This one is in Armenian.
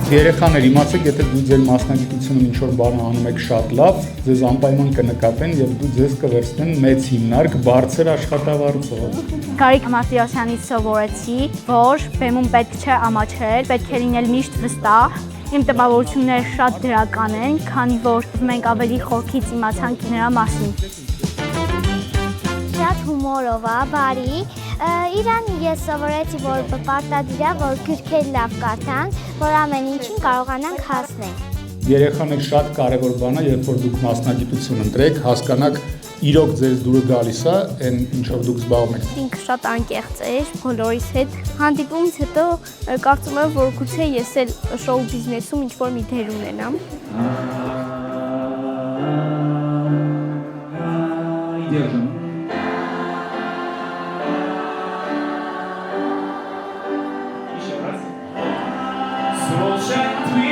Երեխաներ, իմացեք, եթե դու ձեր մասնագիտությունում ինչ-որ բան անում եք շատ լավ, ձեզ անպայման կնկատեն եւ դու ձեզ կվերցնեն մեծ հիմնարկ, բարձր աշխատավարձով։ Գարիկ Մարտիրոսյանից սովորեցի, որ բեմում պետք չէ ամաչել, պետք է լինել միշտ վստահ։ Իմ տպավորությունները շատ դրական են, քանի որ մենք ավելի խորքից իմացանք նրա մասին։ Շատ հումորով է, բարի։ Իրան ես սովորեցի, որ պարտադիր է, որ գրքեր լավ կարդանք, որ ամեն ինչին կարողանանք հասնել։ Երեխաներ, շատ կարևոր բան է, երբ որ դուք մասնագիտություն ընտրեք, հասկանաք իրոք ձեզ դուրը գալիս է, այն ինչով դուք զբաղվում եք։ Ինքը շատ անկեղծ էր բոլորիս հետ։ Հանդիպումից հետո կարծում եմ, որ գուցե ես էլ շոու բիզնեսում ինչ-որ մի դեր ունենամ։ Slow shine.